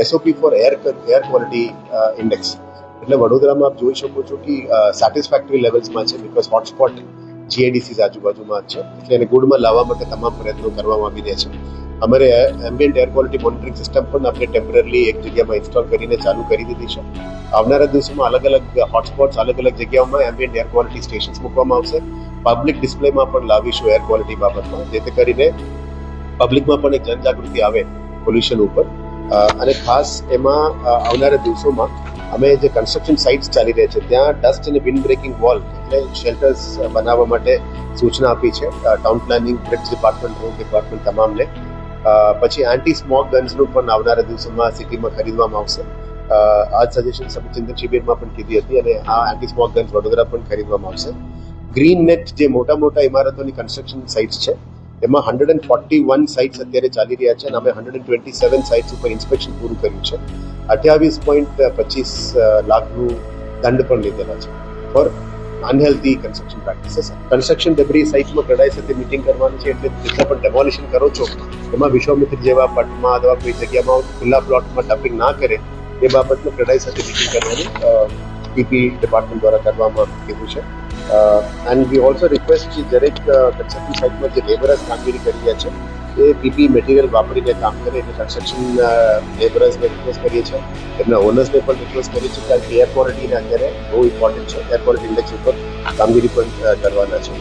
SOP four air quality index. એટલે વડોદરામાં આપ જોઈ શકો છો કે સેટિસ્ફેક્ટરી લેવલ્સમાં છે, બિકોઝ હોટસ્પોટ જીઆઈડીસીઝ આજુબાજુમાં જ છે, એટલે એને ગુડમાં લાવવા માટે તમામ પ્રયત્નો કરવામાં આવી રહ્યા છે. અમારે ambient air quality monitoring system પણ આપણે ટેમ્પરરી એક જગ્યામાં ઇન્સ્ટોલ કરીને ચાલુ કરી દીધી છે. આવનારા દિવસોમાં અલગ અલગ હોટસ્પોટ્સ અલગ અલગ જગ્યાઓમાં એમ્બિયન્ટ એર ક્વોલિટી સ્ટેશન્સ મૂકવામાં આવશે. પબ્લિક ડિસ્પ્લેમાં પણ લાવીશું એર ક્વોલિટી બાબતમાં, જેથી કરીને પબ્લિકમાં પણ એક જનજાગૃતિ આવે પોલ્યુશન ઉપર. અને ખાસ એમાં આવનારા દિવસોમાં અમે જે કન્સ્ટ્રક્શન સાઇટ્સ ચાલી રહી છે ત્યાં ડસ્ટ અને વિન્ડ બ્રેકિંગ વોલ એટલે શેલ્ટર્સ બનાવવા માટે સૂચના આપી છે town planning, bridge department, road department તમામને. પછી એન્ટી સ્મોક ગન્સનું પણ આવનારા દિવસોમાં સિટીમાં ખરીદવામાં આવશે. આ સજેશન ચિંતન શિબિરમાં પણ કીધી હતી, અને આ એન્ટી સ્મોક ગન્સ વડોદરા પણ ખરીદવામાં આવશે. ગ્રીન નેટ જે મોટા મોટા ઇમારતોની કન્સ્ટ્રક્શન સાઇટ્સ છે એમાં 141 સાઇટ્સ અત્યારે ચાલી રહ્યા છે, અને અમે 127 સાઇટ્સ ઉપર ઇન્સ્પેક્શન પૂરું કર્યું છે. 28.25 લાખનું દંડ પણ લીધેલા છે for unhealthy construction practices. Construction debris સાઇટમાં કઢાઈ સાથે મીટિંગ કરવાની છે, એટલે જેટલા પણ ડેમોલિશન કરો છો એમાં વિશ્વામિત્ર જેવા પટમાં અથવા કોઈ જગ્યામાં ખુલ્લા પ્લોટમાં ડમ્પિંગ ના કરે એ બાબતમાં કઢાઈ સાથે મીટિંગ કરવાની પીપી ડિપાર્ટમેન્ટ દ્વારા કરવામાં કીધું છે. એન્ડ વી ઓલ્સો રિક્વેસ્ટ કે દરેક કન્સ્ટ્રક્શન સાઇટમાં જે લેબરર્સ કામગીરી કરી રહ્યા છે એ પીપી મટીરિયલ વાપરીને કામ કરે. એટલે કન્સ્ટ્રક્શન લેબરર્સને રિક્વેસ્ટ કરીએ છીએ, એમના ઓનર્સને પણ રિક્વેસ્ટ કરીએ છીએ, કારણ કે એર ક્વોલિટીને અત્યારે બહુ ઇમ્પોર્ટન્ટ છે. એર ક્વોલિટી ઇન્ડેક્સ ઉપર કામગીરી પણ કરવાના છે.